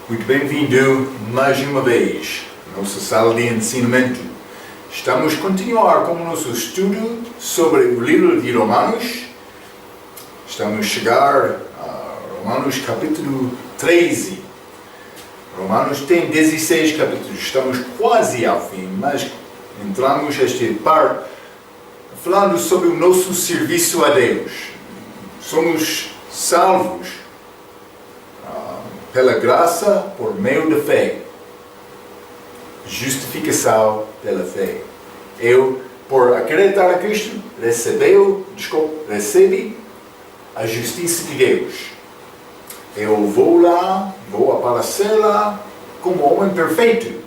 Muito bem-vindo mais uma vez à nossa sala de ensinamento. Estamos a continuar com o nosso estudo sobre o livro de Romanos. Estamos a chegar a Romanos capítulo 13. Romanos tem 16 capítulos, estamos quase ao fim, mas entramos esta parte falando sobre o nosso serviço a Deus. Somos salvos pela graça por meio da fé. Justificação pela fé. Eu, por acreditar a Cristo, recebe a justiça de Deus. Eu vou lá, vou aparecer lá como homem perfeito,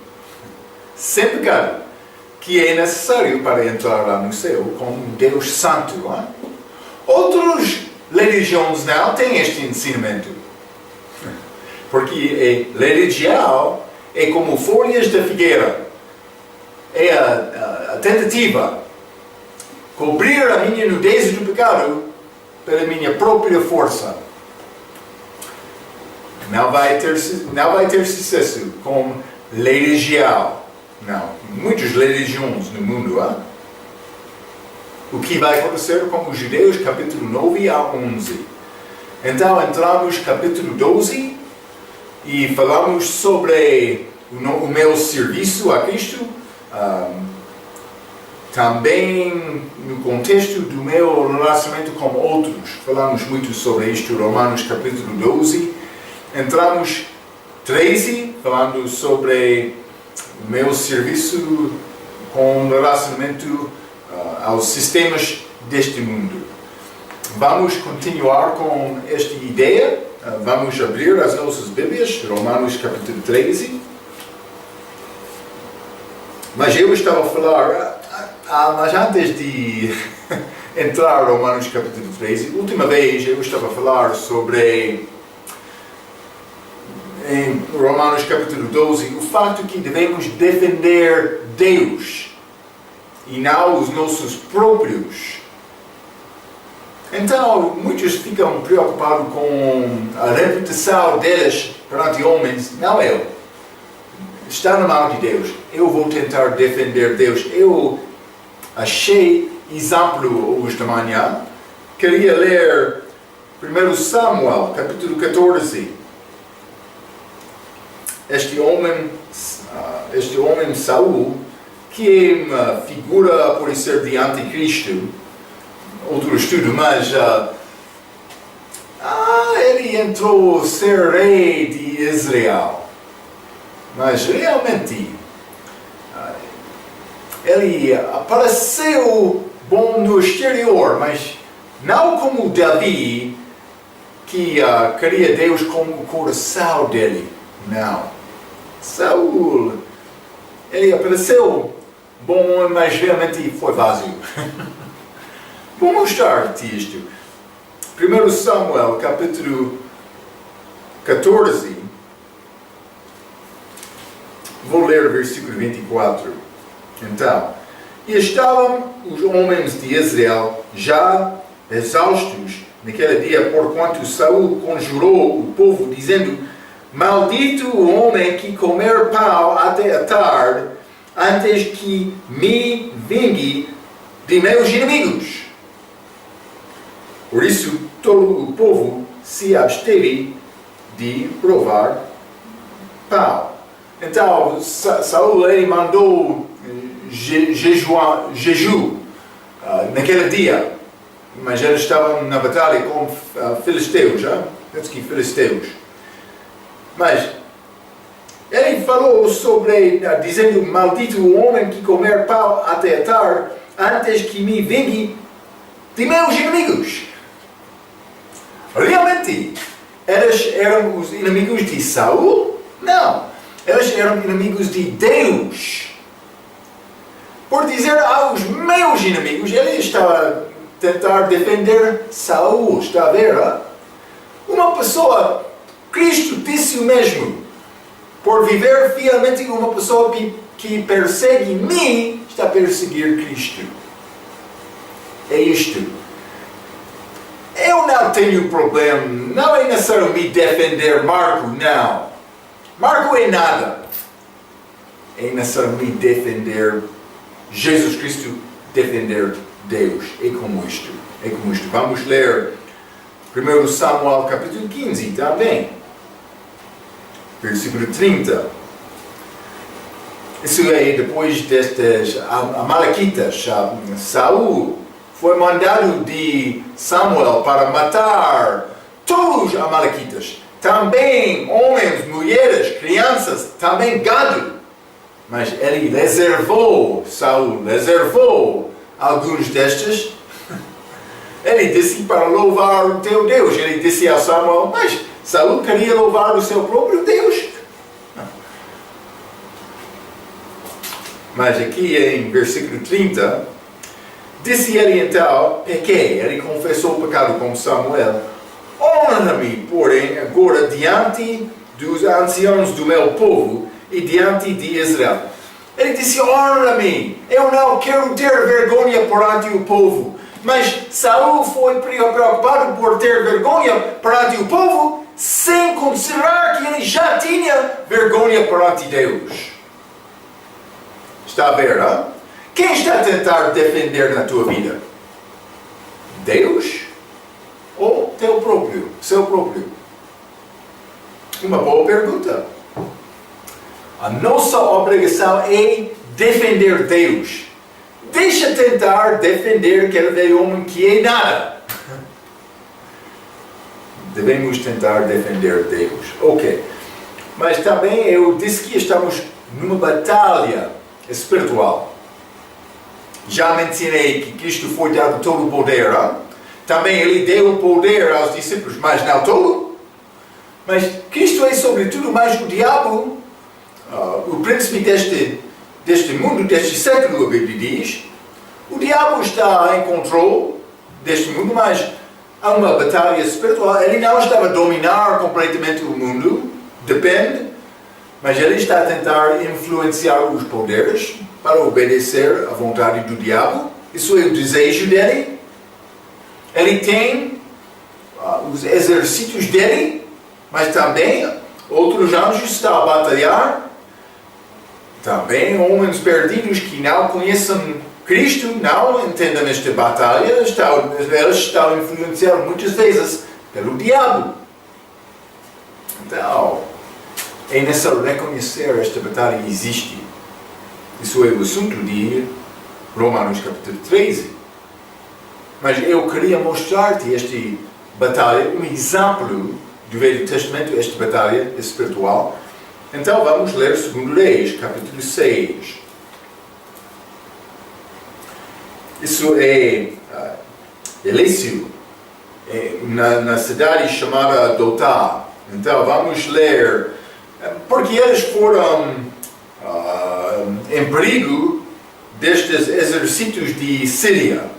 sem pecado, que é necessário para entrar lá no céu como Deus Santo. Não é? Outras religiões não têm este ensinamento. Porque a religião é como folhas da figueira. É a tentativa de cobrir a minha nudez do pecado pela minha própria força. Não vai ter sucesso com religião. Não. Muitas religiões no mundo. Hein? O que vai acontecer com os judeus, capítulo 9 a 11. Então entramos no capítulo 12. E falamos sobre o meu serviço a Cristo, também no contexto do meu relacionamento com outros. Falamos muito sobre isto, Romanos capítulo 12. Entramos 13, falando sobre o meu serviço com relacionamento aos sistemas deste mundo. Vamos continuar com esta ideia. Vamos abrir as nossas Bíblias, Romanos capítulo 13. Mas eu estava a falar, mas antes de entrar em Romanos capítulo 13, última vez eu estava a falar sobre, em Romanos capítulo 12, o fato que devemos defender Deus e não os nossos próprios. Então, muitos ficam preocupados com a reputação deles perante homens. Não eu. Está na mão de Deus. Eu vou tentar defender Deus. Eu achei exemplo hoje de manhã. Queria ler 1 Samuel, capítulo 14. Este homem Saul, que é uma figura, por ser de anticristo, outro estudo, mas ele entrou a ser rei de Israel. Mas realmente ele apareceu bom no exterior, mas não como Davi, que queria Deus como o coração dele. Não. Saul, ele apareceu bom, mas realmente foi vazio. Vou mostrar-te isto. 1 Samuel, capítulo 14. Vou ler o versículo 24. Então, e estavam os homens de Israel já exaustos naquele dia, porquanto Saul conjurou o povo, dizendo: maldito o homem que comer pão até a tarde, antes que me vingue de meus inimigos. Por isso, todo o povo se absteve de provar pão. Então, Saul ele mandou jejum naquele dia. Mas eles estavam na batalha com filisteus. Penso que filisteus. Mas ele falou sobre, dizendo: maldito o homem que comer pão até a tarde, antes que me vingue de meus inimigos. Realmente, eles eram os inimigos de Saul? Não. Eles eram inimigos de Deus. Por dizer aos meus inimigos, ele estava a tentar defender Saul. Está a ver? Uma pessoa, Cristo disse o mesmo. Por viver fielmente, uma pessoa que persegue-me, está a perseguir Cristo. É isto. Eu não tenho problema, não é necessário me defender Marco, não. Marco é nada. É necessariamente defender Jesus Cristo, defender Deus. É como isto. É como isto. Vamos ler 1 Samuel capítulo 15 também. Versículo 30. Isso é depois destes amalequitas. Saul foi mandado de Samuel para matar todos os amalequitas. Também homens, mulheres, crianças, também gado. Mas ele reservou, Saul reservou alguns destes. Ele disse para louvar o teu Deus. Ele disse a Samuel, mas Saul queria louvar o seu próprio Deus. Mas aqui em versículo 30, disse ele então, pequei. Ele confessou o pecado com Samuel. Honra-me, porém, agora diante dos anciãos do meu povo e diante de Israel. Ele disse, honra-me. Eu não quero ter vergonha perante o povo. Mas Saul foi preocupado por ter vergonha perante o povo, sem considerar que ele já tinha vergonha perante Deus. Está a ver, hein? Quem está a tentar defender na tua vida? Deus? Ou teu próprio? Seu próprio? Uma boa pergunta. A nossa obrigação é defender Deus. Deixa tentar defender aquele homem que é nada. Devemos tentar defender Deus. Ok. Mas também eu disse que estamos numa batalha espiritual. Já mencionei que Cristo foi dado todo o poder. Hein? Também Ele deu o poder aos discípulos, mas não todo. Mas Cristo é sobretudo mais o diabo, o príncipe deste mundo, deste século, a Bíblia diz. O diabo está em controle deste mundo, mas há uma batalha espiritual. Ele não está a dominar completamente o mundo, depende, mas ele está a tentar influenciar os poderes para obedecer à vontade do diabo. Isso é o desejo dele. Ele tem os exercícios dele, mas também outros anjos estão a batalhar. Também homens perdidos que não conhecem Cristo, não entendem esta batalha, eles estão a influenciar muitas vezes pelo diabo. Então, é necessário reconhecer esta batalha existe. Isso é o assunto de Romanos capítulo 13. Mas eu queria mostrar-te esta batalha, um exemplo do Velho Testamento, esta batalha espiritual. Então vamos ler 2 Reis, capítulo 6. Isso é Eliseu, na cidade chamada Dotá. Então vamos ler, porque eles foram em perigo destes exércitos de Síria.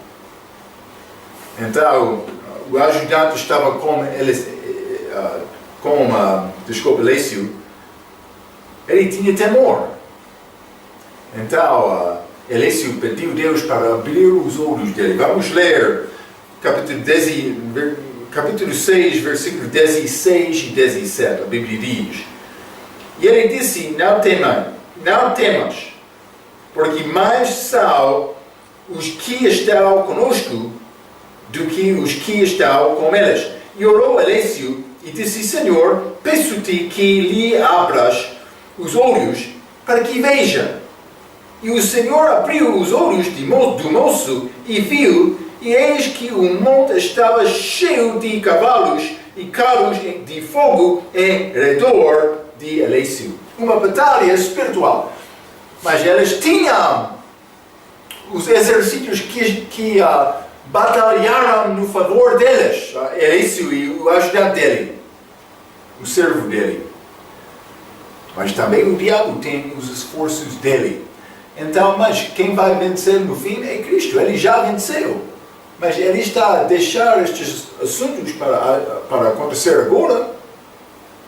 Então o ajudante estava com Eliseu. Ele tinha temor. Então Eliseu pediu a Deus para abrir os olhos dele. Vamos ler capítulo 6, versículos 16 e 17. A Bíblia diz: E ele disse, não temas, porque mais são os que estão conosco do que os que estão com eles. E orou Eliseu e disse, Senhor, peço-te que lhe abras os olhos para que veja. E o Senhor abriu os olhos do moço e viu, e eis que o monte estava cheio de cavalos e carros de fogo em redor de Eliseu. Uma batalha espiritual. Mas eles tinham os exércitos que batalharam no favor deles. Eliseu e o ajudante dele, o servo dele. Mas também o diabo tem os esforços dele. Então, mas quem vai vencer no fim é Cristo. Ele já venceu. Mas ele está a deixar estes assuntos para acontecer agora,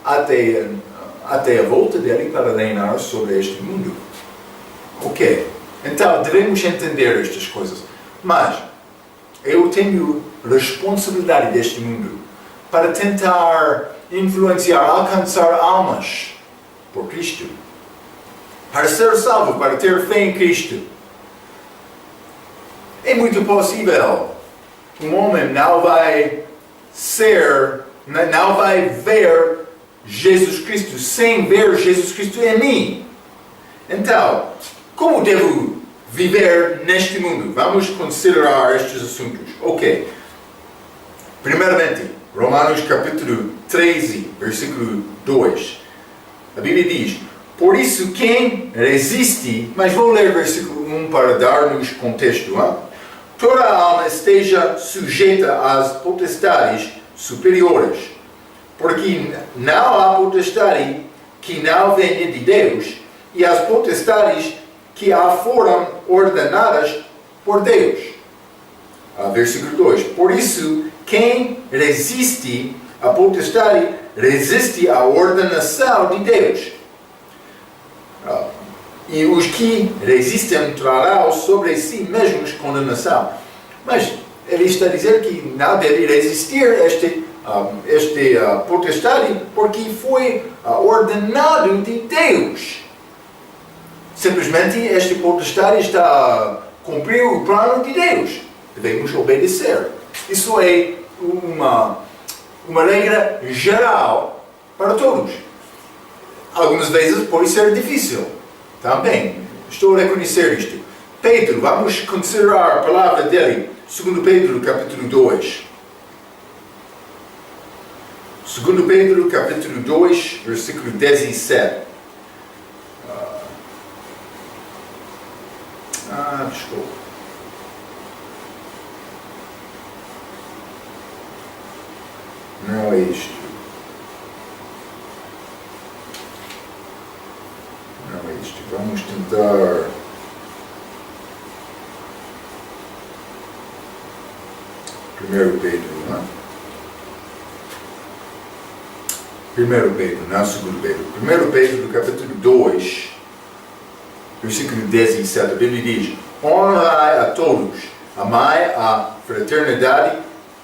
até a volta dele para reinar sobre este mundo. Ok. Então, devemos entender estas coisas. Mas, eu tenho responsabilidade deste mundo para tentar influenciar, alcançar almas por Cristo. Para ser salvo, para ter fé em Cristo. É muito possível. Um homem não vai ver Jesus Cristo sem ver Jesus Cristo em mim. Então, como devo viver neste mundo? Vamos considerar estes assuntos. Ok. Primeiramente, Romanos capítulo 13, versículo 2. A Bíblia diz: por isso quem resiste, mas vou ler versículo 1 para dar-nos contexto. Hein? Toda a alma esteja sujeita às potestades superiores, porque não há potestade que não venha de Deus, e as potestades que a foram ordenadas por Deus. Versículo 2. Por isso, quem resiste à potestade, resiste à ordenação de Deus. E os que resistem trarão sobre si mesmos condenação. Mas ele está a dizer que não deve resistir este potestade, porque foi ordenado de Deus. Simplesmente este potestade está a cumprir o plano de Deus. Devemos obedecer. Isso é uma regra geral para todos. Algumas vezes pode ser difícil. Também. Estou a reconhecer isto. Pedro, vamos considerar a palavra dele. 2 Pedro, capítulo 2. 2 Pedro, capítulo 2, versículo 17. Desculpa. Não é isto. Não é isto. Vamos tentar. Primeiro Pedro, não é? Primeiro Pedro, não segundo Pedro. Primeiro Pedro, capítulo 2, versículo 17, a Bíblia diz: honrai a todos, amai a fraternidade,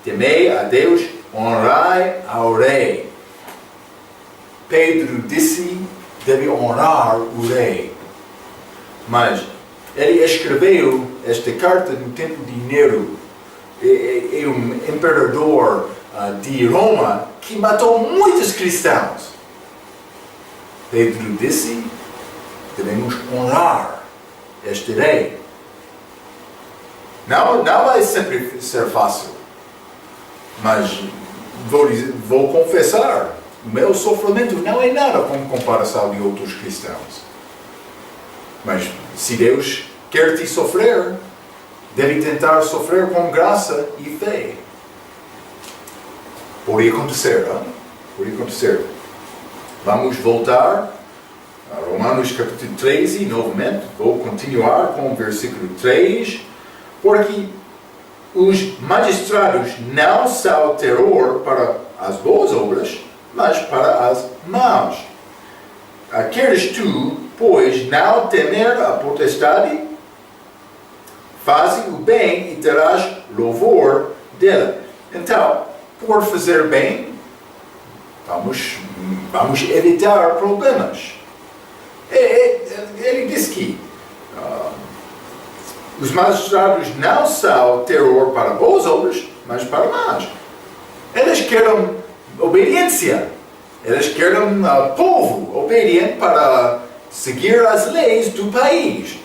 temei a Deus, honrai ao rei. Pedro disse: deve honrar o rei. Mas ele escreveu esta carta no tempo de Nero. É um imperador de Roma que matou muitos cristãos. Pedro disse: devemos honrar este rei. Não vai sempre ser fácil. Mas vou confessar, o meu sofrimento não é nada como comparação de outros cristãos. Mas se Deus quer te sofrer, deve tentar sofrer com graça e fé. Pode acontecer, hein? Pode acontecer. Vamos voltar a Romanos capítulo 13, novamente. Vou continuar com o versículo 3. Porque os magistrados não são terror para as boas obras, mas para as más. Queres tu, pois, não temer a potestade? Faze o bem e terás louvor dela. Então, por fazer bem, vamos evitar problemas. Ele diz que os magistrados não são terror para boas obras, mas para más. Eles querem obediência. Eles querem povo obediente para seguir as leis do país.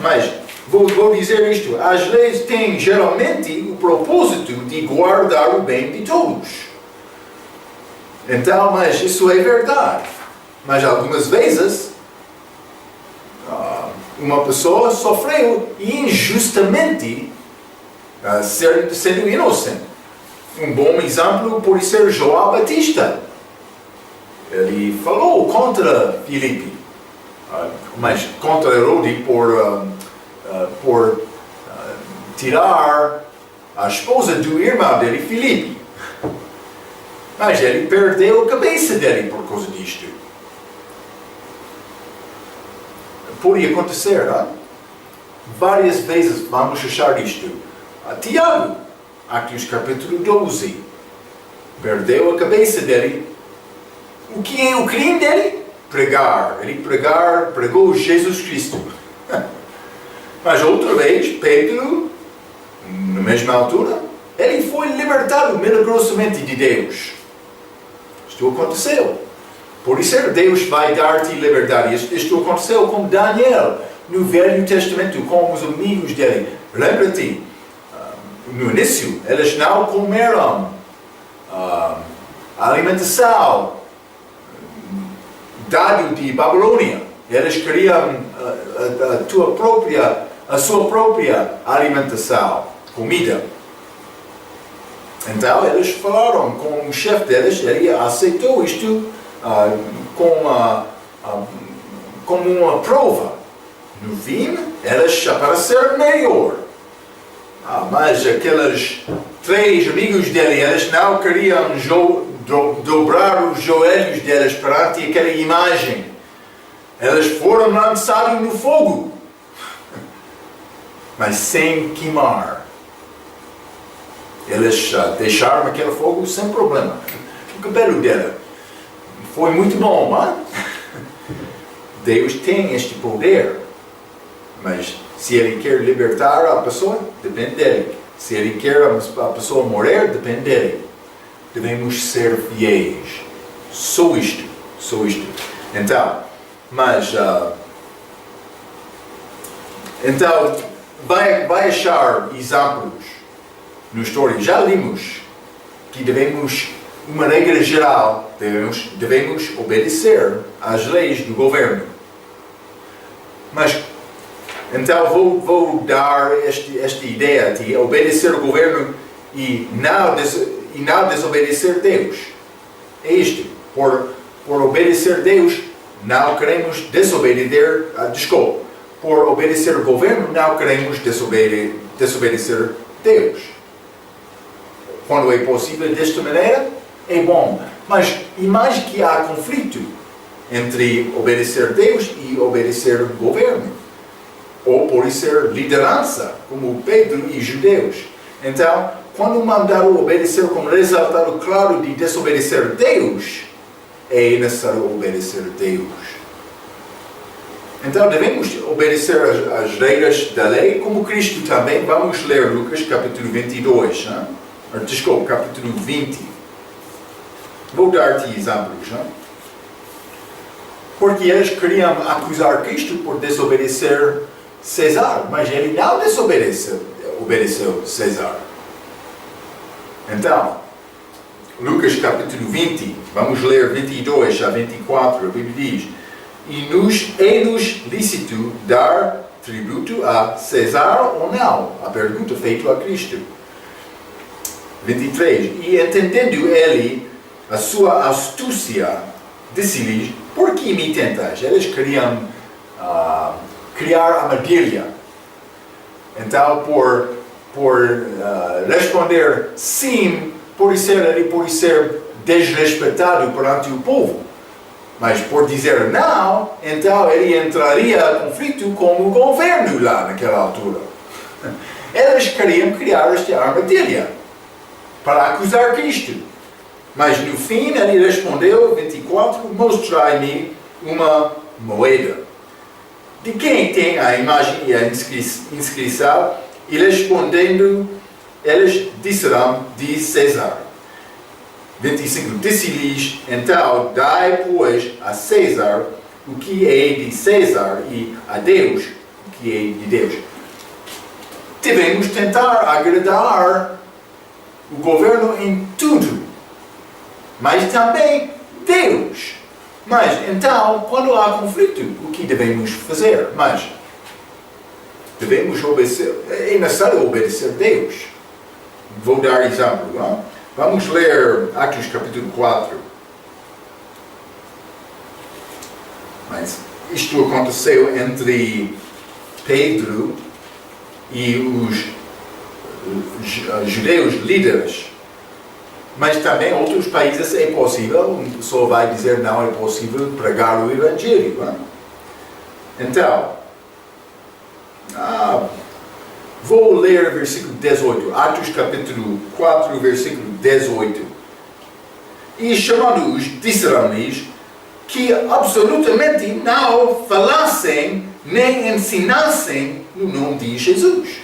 Mas vou dizer isto: as leis têm geralmente o propósito de guardar o bem de todos. Então, mas isso é verdade. Mas algumas vezes uma pessoa sofreu injustamente sendo inocente. Um bom exemplo pode ser João Batista. Ele falou contra Filipe, mas contra Herodes por tirar a esposa do irmão dele, Filipe. Mas ele perdeu a cabeça dele por causa disto. Pode acontecer, não? Várias vezes vamos achar isto. Tiago, Atos capítulo 12, perdeu a cabeça dele. O que é o crime dele? pregar. Ele pregou Jesus Cristo. Mas outra vez, Pedro, na mesma altura, ele foi libertado milagrosamente de Deus. Isto aconteceu. Por isso Deus vai dar-te liberdade. Isto aconteceu com Daniel no Velho Testamento, com os amigos dele. Lembra-te, no início, eles não comeram alimentação dado de Babilônia. Eles queriam a sua própria alimentação, comida. Então eles falaram com o chefe deles, ele aceitou isto como uma prova. No fim, eles apareceram melhor. Mas aqueles 3 amigos dele, eles não queriam dobrar os joelhos deles perante aquela imagem. Eles foram lançados no fogo, mas sem queimar. Eles deixaram aquele fogo sem problema. O cabelo dela foi muito bom, não é? Deus tem este poder, mas se Ele quer libertar a pessoa, depende dele. Se Ele quer a pessoa morrer, depende dele. Devemos ser fiéis. Só isto. Então, vai achar exemplos na história. Já vimos que uma regra geral, devemos obedecer às leis do governo. Mas, então vou dar esta ideia de obedecer ao governo e não desobedecer Deus. É isto. Por obedecer Deus, não queremos desobedecer, por obedecer ao governo, não queremos desobedecer Deus. Quando é possível desta maneira, é bom. Mas imagine que há conflito entre obedecer Deus e obedecer o governo. Ou obedecer liderança, como Pedro e os judeus. Então, quando mandaram obedecer com resultado claro de desobedecer Deus, é necessário obedecer Deus. Então devemos obedecer as regras da lei, como Cristo também. Vamos ler Lucas capítulo 22, capítulo 20. Vou dar-te exemplos. Porque eles queriam acusar Cristo por desobedecer César, mas ele não obedeceu César. Então, Lucas capítulo 20, vamos ler 22 a 24, a Bíblia diz: é-nos lícito dar tributo a César ou não? A pergunta feita a Cristo. 23. E entendendo ele a sua astúcia, disse-lhes: por que me tentas? Eles queriam criar armadilha. Então, por responder sim, por ser desrespeitado perante o povo. Mas por dizer não, então ele entraria em conflito com o governo lá naquela altura. Eles queriam criar esta armadilha para acusar Cristo. Mas no fim ele respondeu, 24, mostrai-me uma moeda. De quem tem a imagem e a inscrição? E respondendo, eles disseram de César. 25. Disse-lhes, então, dai, pois, a César o que é de César e a Deus o que é de Deus. Devemos tentar agradar o governo em tudo, mas também Deus. Mas, então, quando há conflito, o que devemos fazer? Mas devemos obedecer, é necessário obedecer Deus. Vou dar exemplo, não? Vamos ler Atos capítulo 4. Mas isto aconteceu entre Pedro e os judeus líderes. Mas também em outros países é possível, uma pessoa vai dizer não é possível pregar o Evangelho. Não? Então, vou ler versículo 18, Atos capítulo 4, versículo 18. E chamando-os, disseram-lhes: que absolutamente não falassem nem ensinassem no nome de Jesus.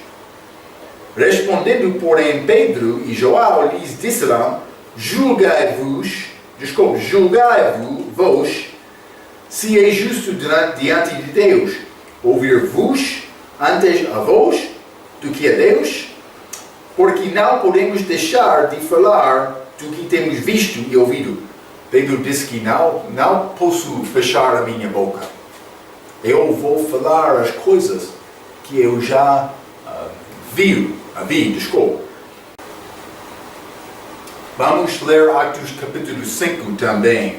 Respondendo, porém, Pedro e João lhes disseram: julgai-vos, se é justo diante de Deus ouvir-vos antes a vós do que a Deus, porque não podemos deixar de falar do que temos visto e ouvido. Pedro disse que não posso fechar a minha boca. Eu vou falar as coisas que eu já vi. Vamos ler Atos capítulo 5 também.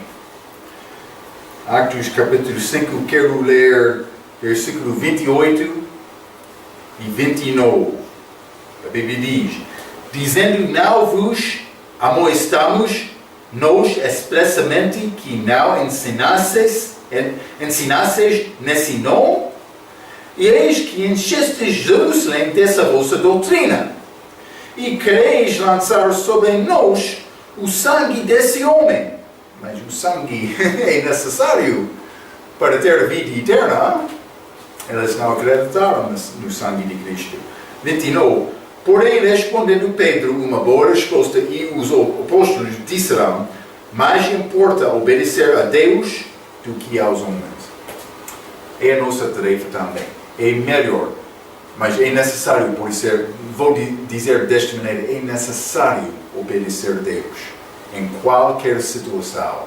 Atos capítulo 5, quero ler versículo 28 e 29. A Bíblia diz: dizendo, não vos amoestamos nós expressamente que não ensinasseis nesse nome, e eis que enchestes Jerusalém dessa vossa doutrina, e quereis lançar sobre nós o sangue desse homem. Mas o sangue é necessário para ter vida eterna. Eles não acreditaram no sangue de Cristo. 29. Porém, respondendo Pedro uma boa resposta, e os apóstolos disseram: mais importa obedecer a Deus do que aos homens. É a nossa tarefa também. É melhor, mas é necessário, vou dizer desta maneira, é necessário obedecer a Deus em qualquer situação.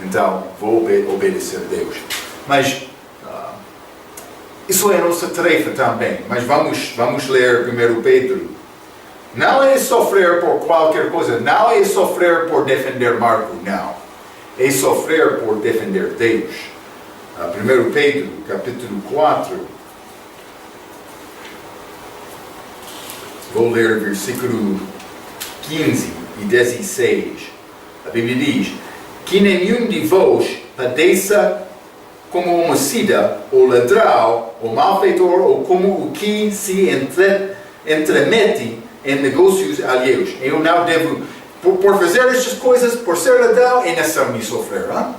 Então, vou obedecer a Deus. Mas isso é a nossa tarefa também. Mas vamos ler 1 Pedro. Não é sofrer por qualquer coisa. Não é sofrer por defender Marco. Não. É sofrer por defender Deus. 1 Pedro, capítulo 4. Vou ler versículo 15 e 16. A Bíblia diz: que nenhum de vós padeça como homicida, ou ladrão, ou malfeitor, ou como o que se entremete em negócios alheios. Eu não devo, por fazer estas coisas, por ser ladrão, é necessário me sofrer. Hein?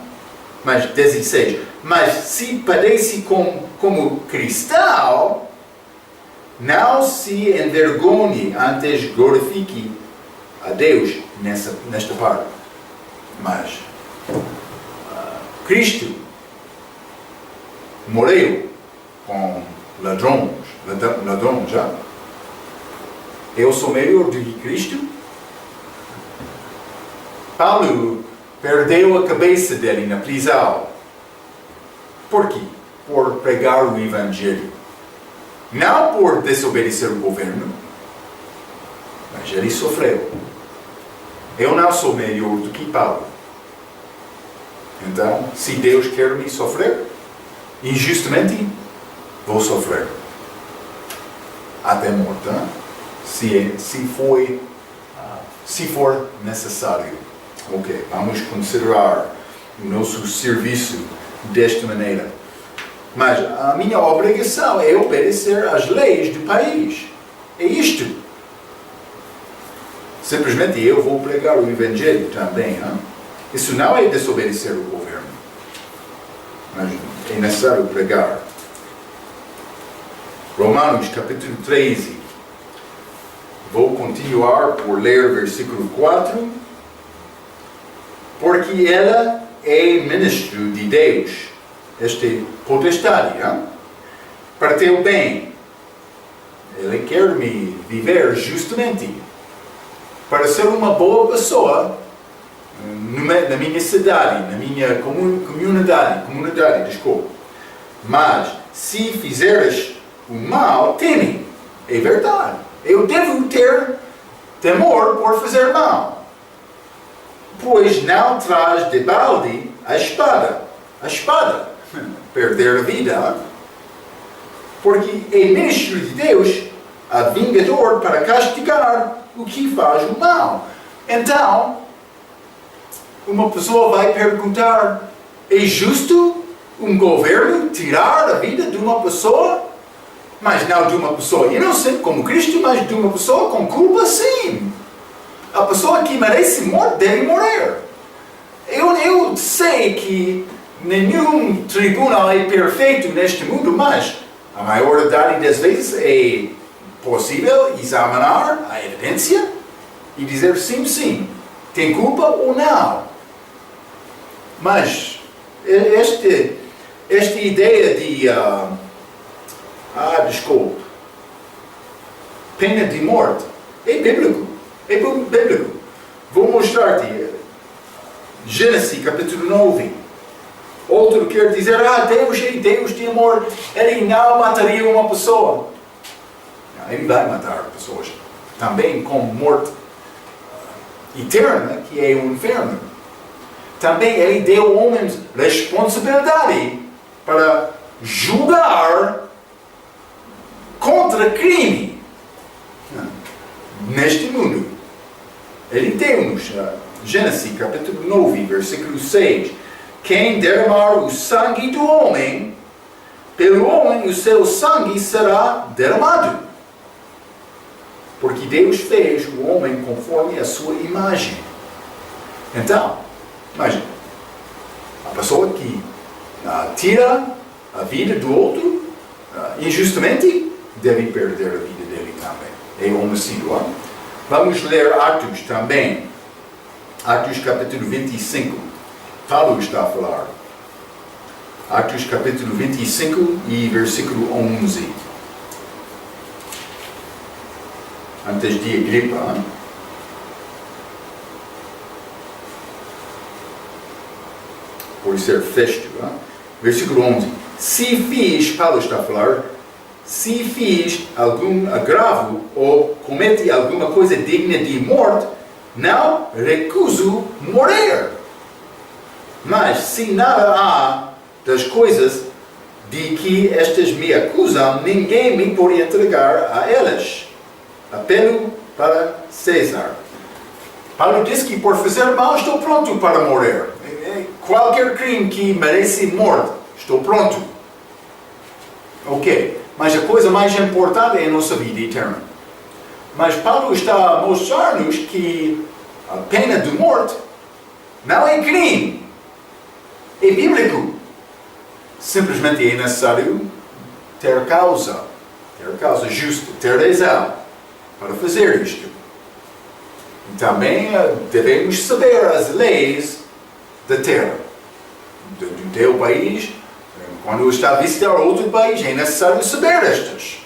Mas 16. Mas se padece como cristão, não se envergonhe, antes glorifique a Deus nesta parte. Mas Cristo morreu com ladrões, já. Eu sou melhor do que Cristo? Paulo perdeu a cabeça dele na prisão. Por quê? Por pregar o Evangelho. Não por desobedecer o governo, mas ele sofreu. Eu não sou melhor do que Paulo. Então, se Deus quer me sofrer, injustamente, vou sofrer. Até morte. Se for necessário. Ok, vamos considerar o nosso serviço desta maneira. Mas a minha obrigação é obedecer às leis do país. É isto. Simplesmente eu vou pregar o Evangelho também. Hein? Isso não é desobedecer o governo. Mas é necessário pregar. Romanos capítulo 13. Vou continuar por ler versículo 4. Porque ela é ministro de Deus, esta potestade, para teu bem. Ele quer me viver justamente, para ser uma boa pessoa na minha cidade, na minha comunidade, desculpa. Mas se fizeres o mal, teme. É verdade. Eu devo ter temor por fazer mal. Pois não traz de balde a espada. A espada. Perder a vida. Porque é ministro de Deus, a vingador para castigar o que faz o mal. Então, uma pessoa vai perguntar: é justo um governo tirar a vida de uma pessoa? Mas não de uma pessoa inocente como Cristo, mas de uma pessoa com culpa, sim. A pessoa que merece morte deve morrer. Eu sei que nenhum tribunal é perfeito neste mundo, mas a maioridade das vezes é possível examinar a evidência e dizer sim, tem culpa ou não. Mas esta ideia de desculpa, pena de morte é bíblico. É bíblico. Vou mostrar-te Gênesis capítulo 9. Outro quer dizer, Deus é Deus de amor, Ele não mataria uma pessoa. Não, Ele vai matar pessoas também com morte eterna, que é o inferno. Também Ele deu homens responsabilidade para julgar contra crime neste mundo. Ele deu-nos, Gênesis capítulo 9, versículo 6, quem derramar o sangue do homem, pelo homem o seu sangue será derramado. Porque Deus fez o homem conforme a sua imagem. Então, imagine, a pessoa que tira a vida do outro injustamente deve perder a vida dele também. É homicídio. Vamos ler Atos também. Atos capítulo 25. Paulo está a falar. Atos capítulo 25 e versículo 11. Antes de Agripa. Por ser Festo. Versículo 11. Se fiz, Paulo está a falar, se fiz algum agravo ou cometi alguma coisa digna de morte, não recuso morrer. Mas se nada há das coisas de que estas me acusam, ninguém me pode entregar a elas. Apelo para César. Paulo diz que por fazer mal estou pronto para morrer. Qualquer crime que merece morte, estou pronto. Ok, mas a coisa mais importante é a nossa vida eterna. Mas Paulo está a mostrar-nos que a pena de morte não é crime. É bíblico. Simplesmente é necessário ter causa justa, ter razão para fazer isto. E também devemos saber as leis da terra, do teu país. Quando está a visitar outro país, é necessário saber estas.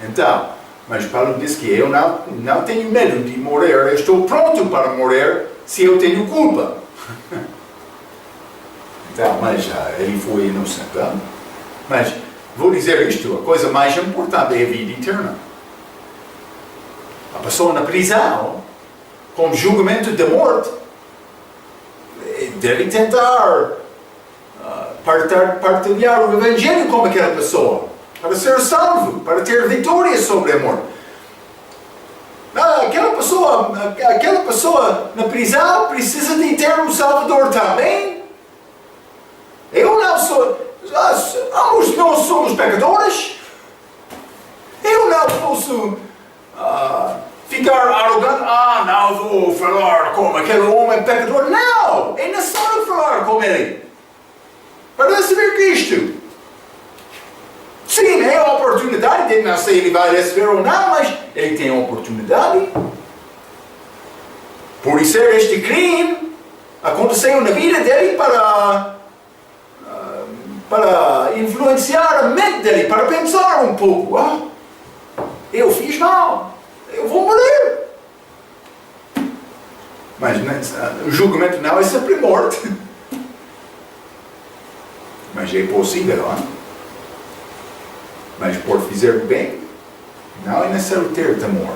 Então, mas Paulo diz que eu não tenho medo de morrer, eu estou pronto para morrer se eu tenho culpa. Então, mas ele foi inocente. Mas vou dizer isto, a coisa mais importante é a vida eterna. A pessoa na prisão, com julgamento de morte, deve tentar partilhar o Evangelho com aquela pessoa, para ser salvo, para ter vitória sobre a morte. Aquela pessoa na prisão precisa de ter um Salvador também. Eu não sou, ambos nós somos pecadores. Eu não posso ficar arrogante. Não vou falar como aquele homem pecador. Não! É necessário falar com ele para receber Cristo. Sim, é a oportunidade dele, não sei se ele vai receber ou não, mas ele tem a oportunidade. Por isso este crime aconteceu na vida dele para influenciar a mente dele, para pensar um pouco. Eu fiz mal, eu vou morrer. Mas o julgamento não é sempre morte. Mas é possível, Mas por fazer bem, não é necessário ter temor.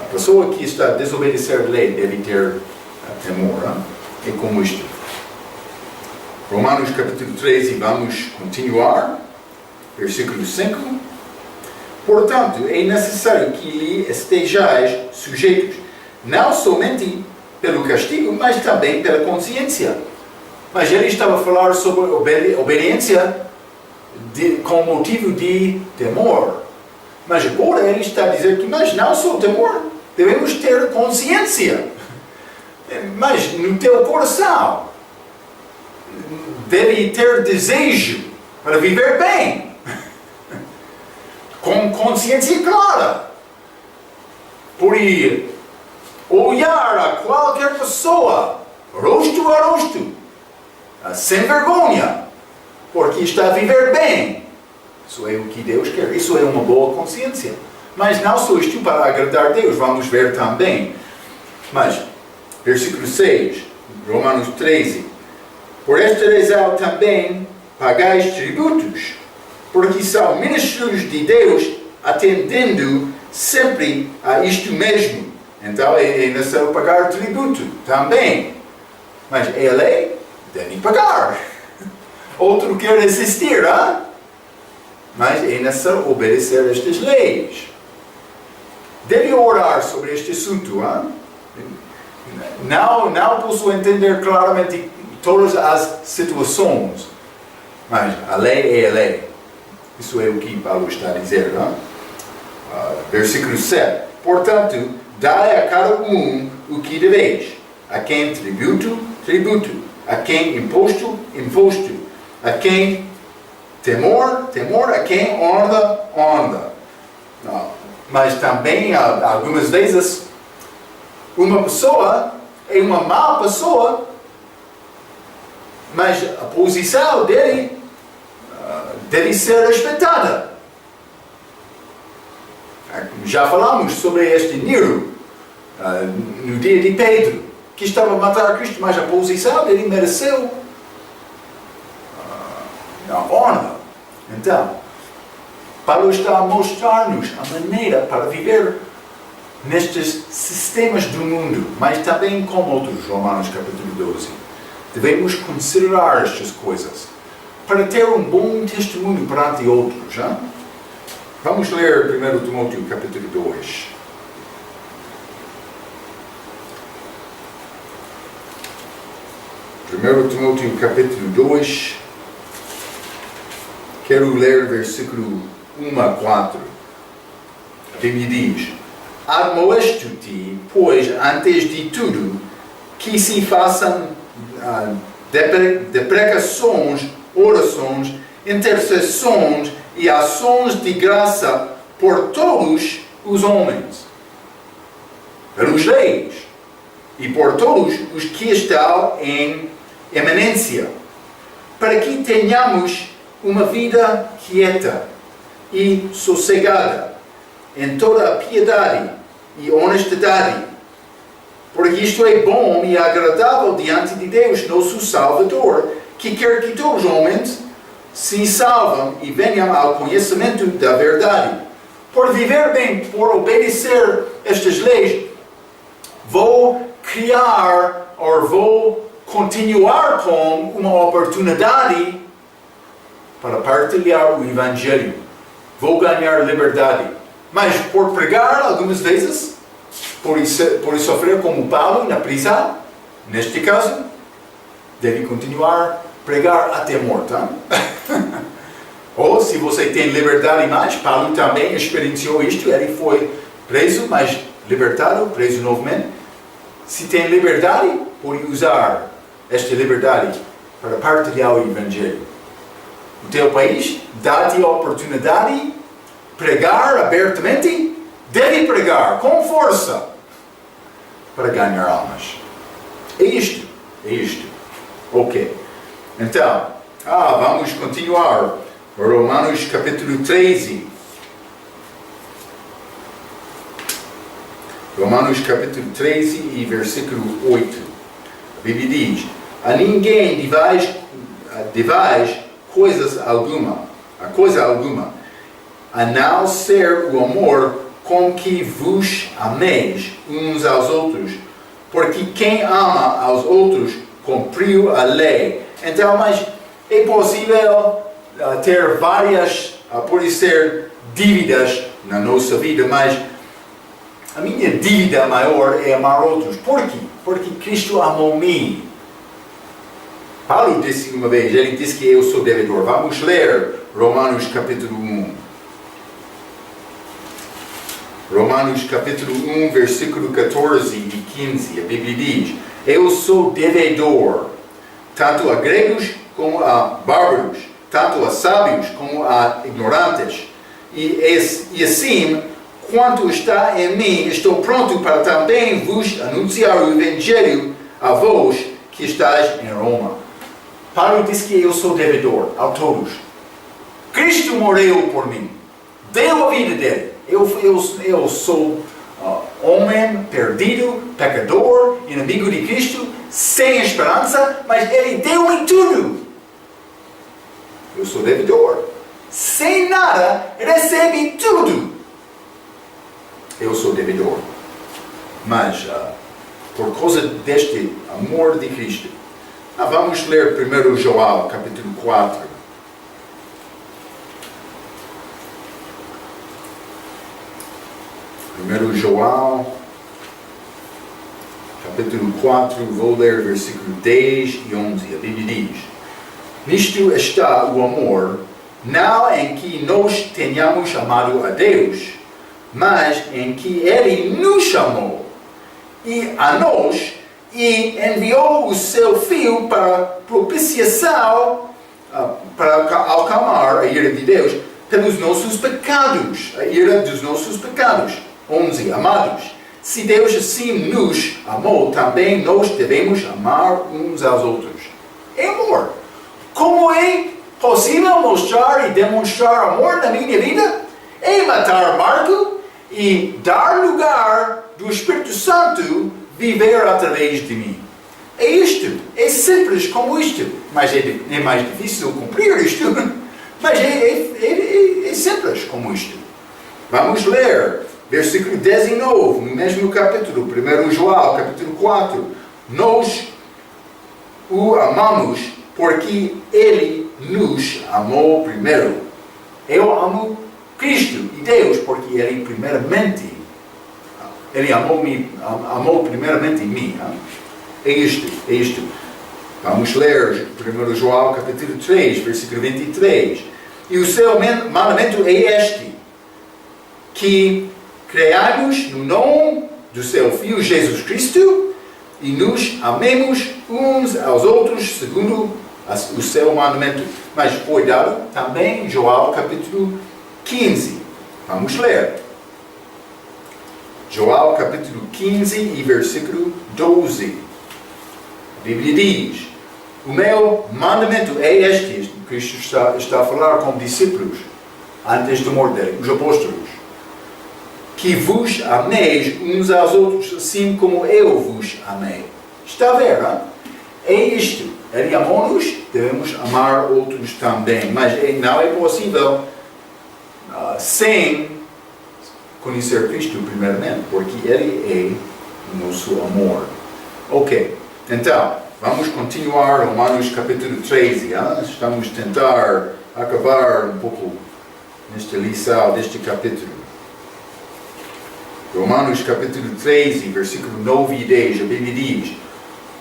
A pessoa que está a desobedecer a lei deve ter temor. É como isto. Romanos capítulo 13, vamos continuar. Versículo 5. Portanto, é necessário que lhe estejais sujeitos, não somente pelo castigo, mas também pela consciência. Mas ele estava a falar sobre obediência com motivo de temor. Mas agora ele está a dizer que, mas não só temor, devemos ter consciência. Mas no teu coração deve ter desejo para viver bem, com consciência clara. Por ir olhar a qualquer pessoa, rosto a rosto, sem vergonha, porque está a viver bem. Isso é o que Deus quer, isso é uma boa consciência. Mas não só isto para agradar Deus, vamos ver também. Mas, versículo 6, Romanos 13. Por esta razão também pagais tributos, porque são ministros de Deus, atendendo sempre a isto mesmo. Então é necessário pagar tributo também. Mas é lei, deve pagar. Outro quer resistir, hein? Mas é necessário obedecer estas leis. Deve orar sobre este assunto, hein? Não posso entender claramente todas as situações, mas a lei é a lei. Isso é o que Paulo está a dizer, não? Versículo 7. Portanto, dai a cada um o que deveis. A quem tributo, tributo. A quem imposto, imposto. A quem temor, temor. A quem honra, honra. Mas também, algumas vezes, uma pessoa é uma má pessoa, mas a posição dele deve ser respeitada. Já falamos sobre este Nero no dia de Pedro, que estava a matar Cristo, mas a posição dele mereceu a honra. Então, Paulo está a mostrar-nos a maneira para viver nestes sistemas do mundo, mas também como outros, Romanos capítulo 12. Devemos considerar estas coisas para ter um bom testemunho perante outros. Hein? Vamos ler 1 Timóteo capítulo 2. Primeiro Timóteo capítulo 2. Quero ler versículo 1 a 4. A Bíblia diz: admoesto-te, pois, antes de tudo, que se façam deprecações, orações, intercessões e ações de graça por todos os homens, pelos reis e por todos os que estão em eminência, para que tenhamos uma vida quieta e sossegada em toda a piedade e honestidade, porque isto é bom e agradável diante de Deus, nosso Salvador, que quer que todos os homens se salvam e venham ao conhecimento da verdade. Por viver bem, por obedecer estas leis, vou criar ou vou continuar com uma oportunidade para partilhar o Evangelho. Vou ganhar liberdade. Mas por pregar algumas vezes, por sofrer como Paulo na prisão, neste caso, deve continuar a pregar até morte. Ou se você tem liberdade mais, Paulo também experienciou isto, ele foi preso, mas libertado, preso novamente. Se tem liberdade, pode usar esta liberdade para partilhar o Evangelho. O teu país dá-te a oportunidade de pregar abertamente, deve pregar com força para ganhar almas. É isto. Ok. Então, vamos continuar. Romanos capítulo 13. Romanos capítulo 13 e versículo 8. A Bíblia diz: a ninguém devais coisa alguma, a não ser o amor com que vos ameis uns aos outros, porque quem ama aos outros cumpriu a lei. Então, mas é possível ter várias, pode ser dívidas na nossa vida, mas a minha dívida maior é amar outros. Por quê? Porque Cristo amou-me. Paulo disse uma vez, ele disse que eu sou devedor. Vamos ler Romanos capítulo 1. Romanos capítulo 1, versículo 14 e 15, a Bíblia diz: eu sou devedor, tanto a gregos como a bárbaros, tanto a sábios como a ignorantes. E assim, quanto está em mim, estou pronto para também vos anunciar o Evangelho a vós que estáis em Roma. Paulo diz que eu sou devedor a todos. Cristo morreu por mim, deu a vida dele. Eu sou homem perdido, pecador, inimigo de Cristo, sem esperança, mas Ele deu-me tudo. Eu sou devedor. Sem nada, recebe tudo. Eu sou devedor. Mas, por causa deste amor de Cristo, vamos ler primeiro João, capítulo 4. Primeiro João, capítulo 4, vou ler versículo 10 e 11. A Bíblia diz: nisto está o amor, não em que nós tenhamos amado a Deus, mas em que Ele nos amou e a nós e enviou o seu Filho para propiciação, para acalmar a ira de Deus pelos nossos pecados, a ira dos nossos pecados. 11. Amados, se Deus assim nos amou, também nós devemos amar uns aos outros. É amor. Como é possível mostrar e demonstrar amor na minha vida? É matar Marco e dar lugar do Espírito Santo viver através de mim. É isto. É simples como isto. Mas é mais difícil cumprir isto. Mas é simples como isto. Vamos ler versículo 19, no mesmo capítulo, 1 João, capítulo 4. Nós o amamos porque Ele nos amou primeiro. Eu amo Cristo e Deus porque Ele amou primeiramente mim. É isto. Vamos ler 1 João, capítulo 3, versículo 23. E o seu mandamento é este: que creamos no nome do seu Filho Jesus Cristo e nos amemos uns aos outros segundo o seu mandamento. Mas foi dado também João capítulo 15. Vamos ler. João capítulo 15 e versículo 12. A Bíblia diz: o meu mandamento é este. Cristo está a falar com discípulos antes da morte dele, os apóstolos: que vos ameis uns aos outros, assim como eu vos amei. Está a ver, não? É isto. Ele amou-nos, devemos amar outros também. Mas não é possível sem conhecer Cristo primeiramente, porque Ele é o nosso amor. Ok, então, vamos continuar Romanos capítulo 13. Estamos a tentar acabar um pouco nesta lição deste capítulo. Romanos capítulo 13, versículo 9 e 10, a Bíblia diz: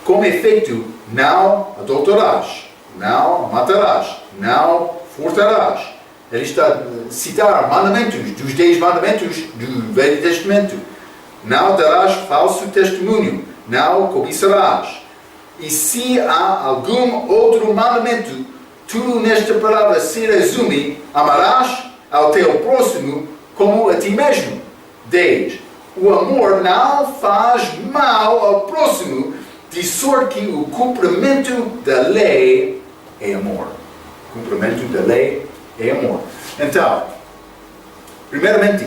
com efeito, não adulterarás, não matarás, não furtarás. Ele está a citar mandamentos, dos 10 mandamentos do Velho Testamento. Não darás falso testemunho, não cobiçarás. E se há algum outro mandamento, tudo nesta palavra se resume: amarás ao teu próximo como a ti mesmo. 10. O amor não faz mal ao próximo, de sorte que o cumprimento da lei é amor. O cumprimento da lei é amor. Então, primeiramente,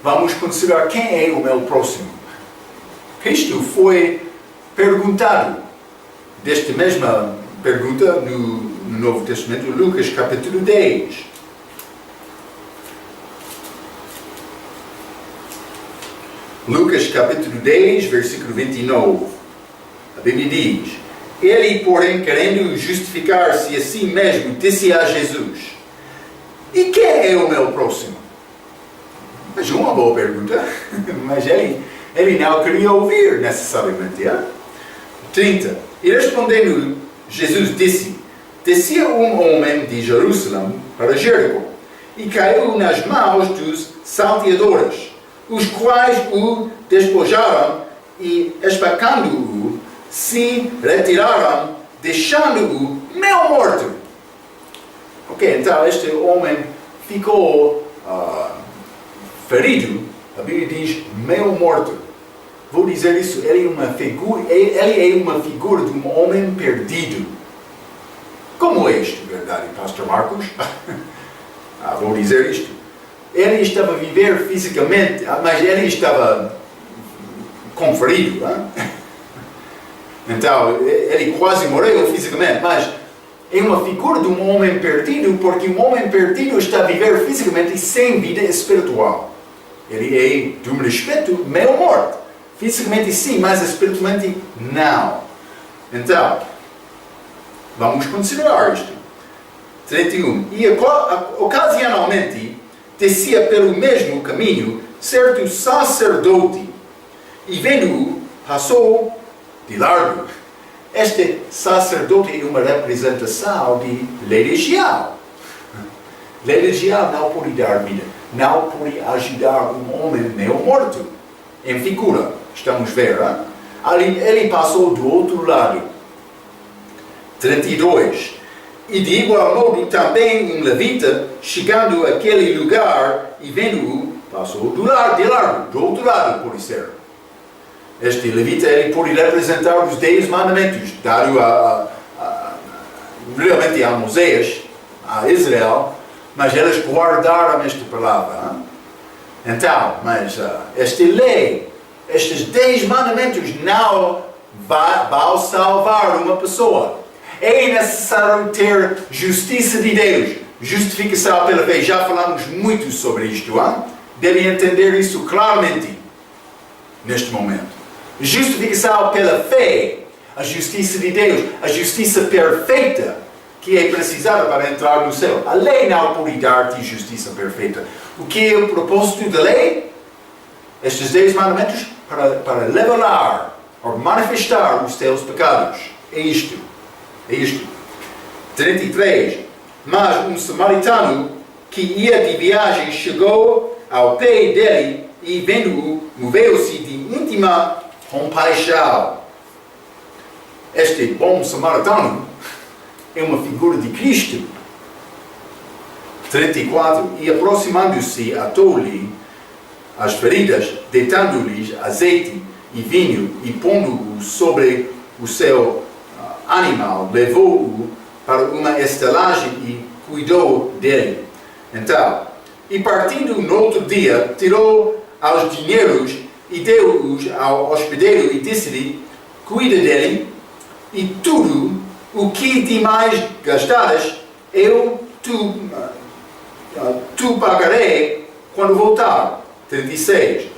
vamos considerar quem é o meu próximo. Cristo foi perguntado desta mesma pergunta no Novo Testamento, Lucas capítulo 10. Lucas capítulo 10, versículo 29. A Bíblia diz: ele, porém, querendo justificar-se a si mesmo, disse a Jesus: e quem é o meu próximo? Mas uma boa pergunta. Mas ele não queria ouvir necessariamente. 30. E respondendo, Jesus disse: descia um homem de Jerusalém para Jericó e caiu nas mãos dos salteadores, os quais o despojaram e espacando-o, se retiraram, deixando-o meio morto. Ok, então este homem ficou ferido, a Bíblia diz meio morto. Vou dizer isso, ele é uma figura de um homem perdido. Como é isto, verdade, Pastor Marcos? Vou dizer isto. Ele estava a viver fisicamente, mas ele estava conferido. Então, ele quase morreu fisicamente, mas é uma figura de um homem perdido, porque um homem perdido está a viver fisicamente sem vida espiritual. Ele é, de um respeito, meio morto. Fisicamente sim, mas espiritualmente não. Então, vamos considerar isto. 31. E ocasionalmente descia pelo mesmo caminho certo sacerdote, e vendo-o, passou de largo. Este sacerdote é uma representação de lei regial. Lei regial não pode dar vida, não pode ajudar um homem meio morto. Em figura, estamos a ver, ele passou do outro lado. 32. E de igual modo também um levita, chegando àquele lugar e vendo-o, passou do outro lado, por ser. Este levita, ele pode representar os 10 mandamentos, dado realmente a Moisés, a Israel, mas eles guardaram esta palavra. Então, mas esta lei, estes 10 mandamentos não vão salvar uma pessoa. É necessário ter justiça de Deus, justificação pela fé. Já falamos muito sobre isto. Devem entender isso claramente neste momento. Justificação pela fé, a justiça de Deus, a justiça perfeita que é precisada para entrar no céu. A lei não pode dar-te justiça perfeita. O que é o propósito da lei? Estes 10 mandamentos para revelar ou manifestar os teus pecados. É isto. 33. Mas um samaritano que ia de viagem chegou ao pé dele e vendo-o, moveu-se de íntima compaixão. Este bom samaritano é uma figura de Cristo. 34. E aproximando-se, atou-lhe as feridas, deitando-lhes azeite e vinho, e pondo-o sobre o seu animal, levou-o para uma estalagem e cuidou dele. Então, e partindo no outro dia, tirou aos dinheiros e deu-os ao hospedeiro e disse-lhe, cuida dele, e tudo o que demais gastares, tu pagarei quando voltar. 36.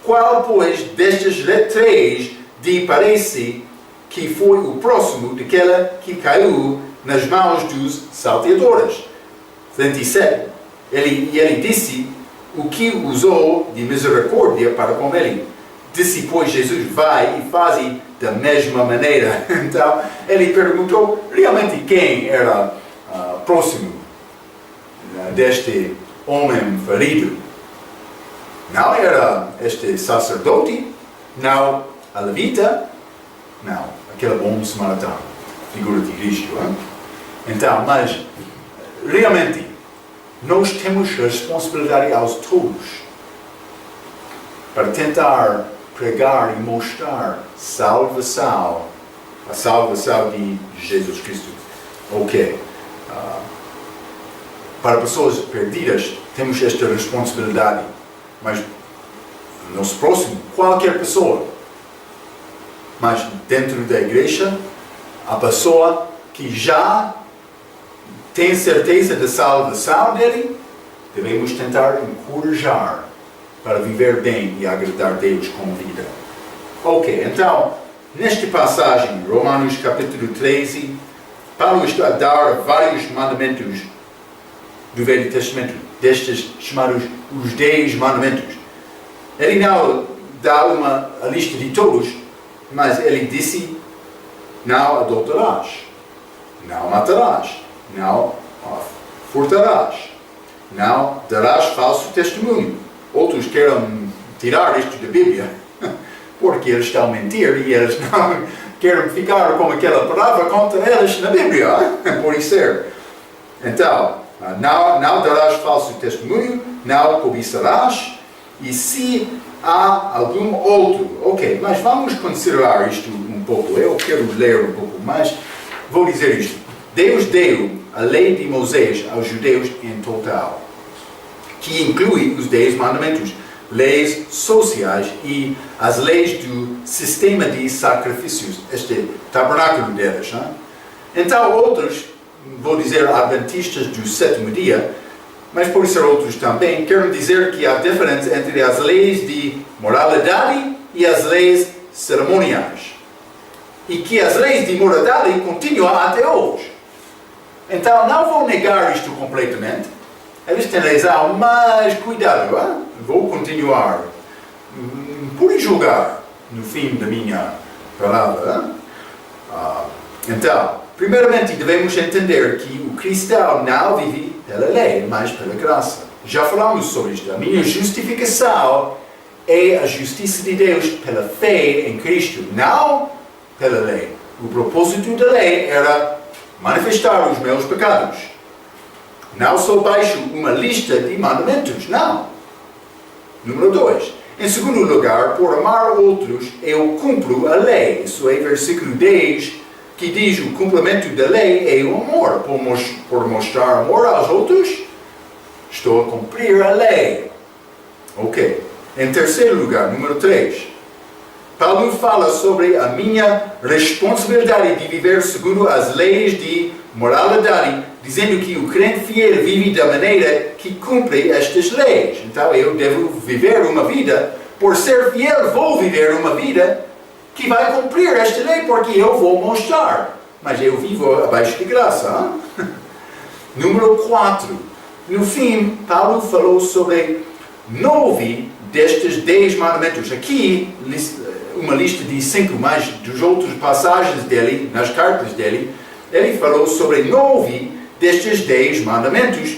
Qual, pois, destes 3 te parece que foi o próximo daquela que caiu nas mãos dos salteadores? 37. Ele disse o que usou de misericórdia para com ele. Disse, pois, Jesus, vai e faze da mesma maneira. Então, ele perguntou realmente quem era próximo deste homem ferido. Não era este sacerdote, não a levita, não, aquele bom samaritano, figura de Cristo. Então, mas, realmente, nós temos responsabilidade aos todos para tentar pregar e mostrar salvação, a salvação de Jesus Cristo. Ok. Para pessoas perdidas, temos esta responsabilidade. Mas, nos próximos, qualquer pessoa. Mas, dentro da igreja, a pessoa que já tem certeza da salvação dele, devemos tentar encorajar para viver bem e agradar a Deus com vida. Ok, então, nesta passagem, Romanos capítulo 13, Paulo está a dar vários mandamentos do Velho Testamento, destes chamados os 10 mandamentos. Ele não dá a lista de todos, mas ele disse, não adulterarás, não matarás, não furtarás, não darás falso testemunho. Outros querem tirar isto da Bíblia, porque eles estão a mentir e eles não querem ficar com aquela palavra contra eles na Bíblia. Por isso é. Então, não darás falso testemunho, não cobiçarás, e se há algum outro. Ok, mas vamos considerar isto um pouco. Eu quero ler um pouco mais. Vou dizer isto. Deus deu a lei de Moisés aos judeus em total, que inclui os 10 mandamentos, leis sociais e as leis do sistema de sacrifícios, este tabernáculo deles. Hein? Então outros, vou dizer adventistas do sétimo dia, mas pode ser outros também, querem dizer que há diferença entre as leis de moralidade e as leis cerimoniais. E que as leis de moralidade continuam até hoje. Então não vou negar isto completamente. Eles têm razão, mas cuidado, hein? Vou continuar por julgar no fim da minha palavra. Então, primeiramente devemos entender que o cristão não vive pela lei, mas pela graça. Já falamos sobre isto. A minha justificação é a justiça de Deus pela fé em Cristo, não pela lei. O propósito da lei era manifestar os meus pecados. Não só baixo uma lista de mandamentos, não. Número 2. Em segundo lugar, por amar outros, eu cumpro a lei. Isso é versículo 10, que diz o cumprimento da lei é o amor. Por mostrar amor aos outros, estou a cumprir a lei. Ok. Em terceiro lugar, número 3. Paulo fala sobre a minha responsabilidade de viver segundo as leis de moralidade, dizendo que o crente fiel vive da maneira que cumpre estas leis. Então eu devo viver uma vida, por ser fiel vou viver uma vida que vai cumprir esta lei, porque eu vou mostrar. Mas eu vivo abaixo de graça. Número 4. No fim, Paulo falou sobre 9 destes 10 mandamentos. Aqui, uma lista de 5, mas dos outros passagens dele, nas cartas dele, ele falou sobre 9 destes 10 mandamentos,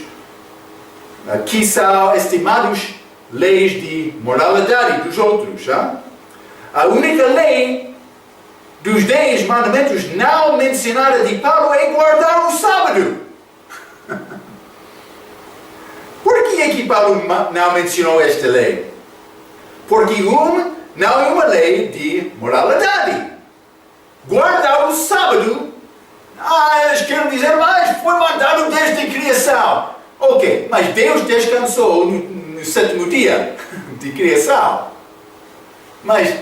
que são estimados leis de moralidade dos outros. A única lei dos 10 mandamentos não mencionada de Paulo é guardar o sábado. Por que é que Paulo não mencionou esta lei? Porque não é uma lei de moralidade. Guardar o sábado, eles querem dizer, mas foi mandado desde a criação. Ok, mas Deus descansou no sétimo dia de criação. Mas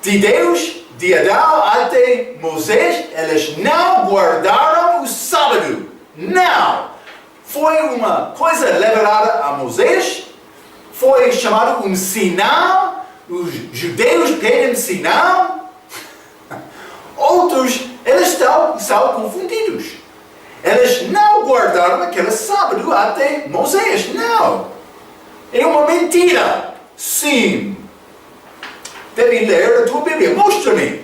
de Deus, de Adão até Moisés, eles não guardaram o sábado. Não! Foi uma coisa revelada a Moisés, foi chamado um sinal. Os judeus pedem sinal. Outros, eles são confundidos. Eles não guardaram aquele sábado até Moisés. Não. É uma mentira. Sim. Deve ler a tua Bíblia. Mostra-me.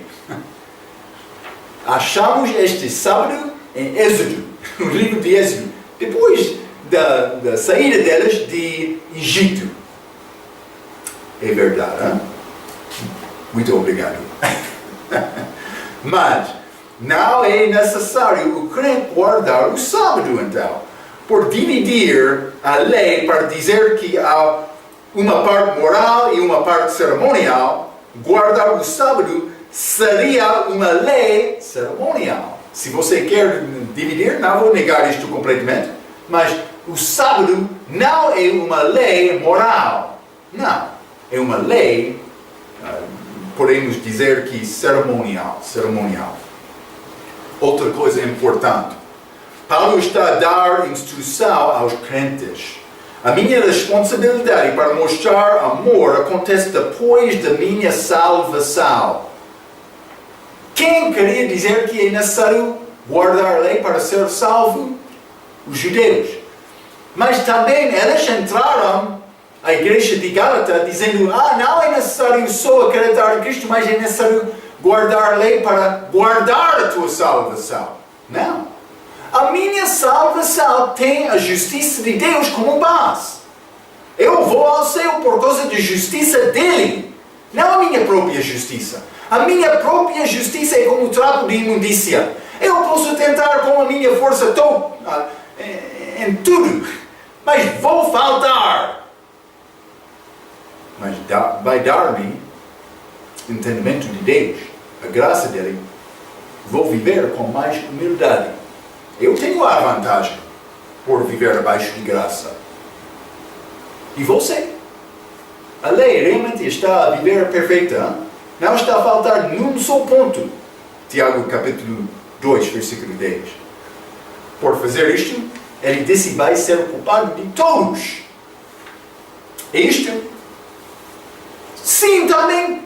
Achamos este sábado em Êxodo. No livro de Êxodo. Depois da saída deles de Egito. É verdade, hein? Muito obrigado. Mas não é necessário o crente guardar o sábado, então. Por dividir a lei para dizer que há uma parte moral e uma parte cerimonial, guardar o sábado seria uma lei cerimonial. Se você quer dividir, não vou negar isto completamente, mas o sábado não é uma lei moral. Não. É uma lei, podemos dizer que cerimonial. Outra coisa importante. Paulo está a dar instrução aos crentes. A minha responsabilidade para mostrar amor acontece depois da minha salvação. Quem queria dizer que é necessário guardar a lei para ser salvo? Os judeus. Mas também eles entraram a igreja de Gálatas dizendo, não é necessário só acreditar em Cristo, mas é necessário guardar a lei para guardar a tua salvação. Não. A minha salvação tem a justiça de Deus como base. Eu vou ao céu por causa da justiça dele. Não a minha própria justiça. A minha própria justiça é como o trapo de imundícia. Eu posso tentar com a minha força em tudo, mas vou faltar. Mas vai dar-me entendimento de Deus, a graça dele. Vou viver com mais humildade. Eu tenho a vantagem por viver abaixo de graça. E você? A lei realmente está a viver perfeita. Hein? Não está a faltar num só ponto. Tiago capítulo 2, versículo 10. Por fazer isto, ele disse vai ser culpado de todos. E isto, sim, também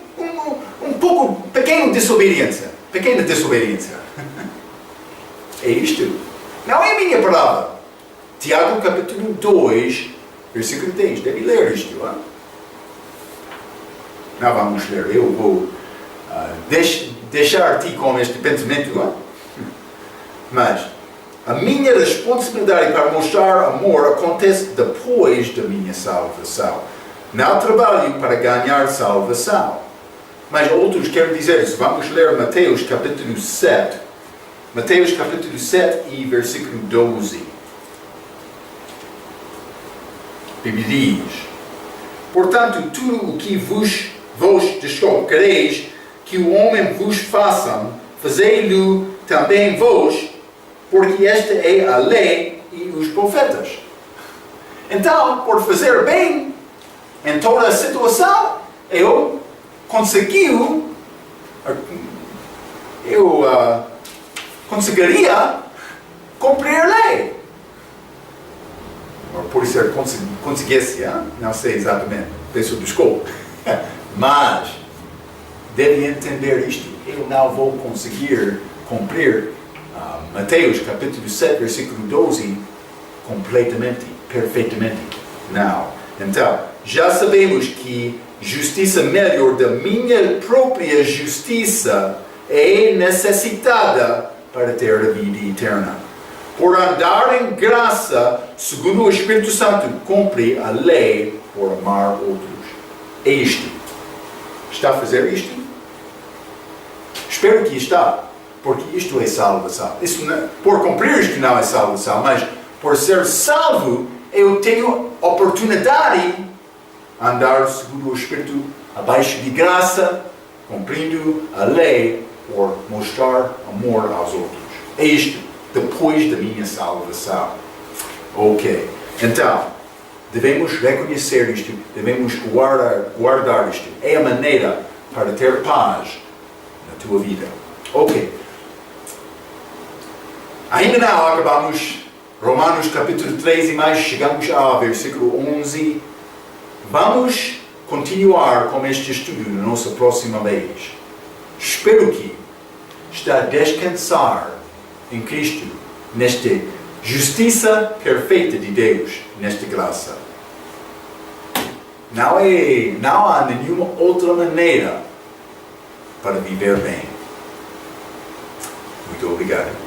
um pouco pequena desobediência. É isto. Não é minha palavra. Tiago capítulo 2, versículo 10. Deve ler isto. Hein? Não vamos ler. Eu vou deixar-te com este pensamento. Hein? Mas a minha responsabilidade para mostrar amor acontece depois da minha salvação. Não trabalho para ganhar salvação. Mas outros querem dizer isso. Vamos ler Mateus capítulo 7. Mateus capítulo 7 e versículo 12. A Bíblia diz: portanto, tudo o que vós quereis que o homem vos faça, fazei-lo também vós, porque esta é a lei e os profetas. Então, por fazer bem em toda a situação, eu conseguiria cumprir a lei. Ou por ser conseguisse, não sei exatamente, peço desculpa. Mas, deve entender isto. Eu não vou conseguir cumprir Mateus capítulo 7, versículo 12 completamente, perfeitamente. Não. Então, já sabemos que justiça melhor da minha própria justiça é necessitada para ter a vida eterna. Por andar em graça, segundo o Espírito Santo, cumpre a lei por amar outros. É isto. Está a fazer isto? Espero que está, porque isto é salvação. Por cumprir isto não é salvação, mas por ser salvo, eu tenho oportunidade de andar segundo o Espírito, abaixo de graça, cumprindo a lei, por mostrar amor aos outros. É isto, depois da minha salvação. Ok, então, devemos reconhecer isto, devemos guardar isto. É a maneira para ter paz na tua vida. Ok. Ainda não acabamos Romanos capítulo 3 e mais chegamos ao versículo 11. Vamos continuar com este estudo na nossa próxima vez. Espero que está a descansar em Cristo, nesta justiça perfeita de Deus, nesta graça. Não há nenhuma outra maneira para viver bem. Muito obrigado.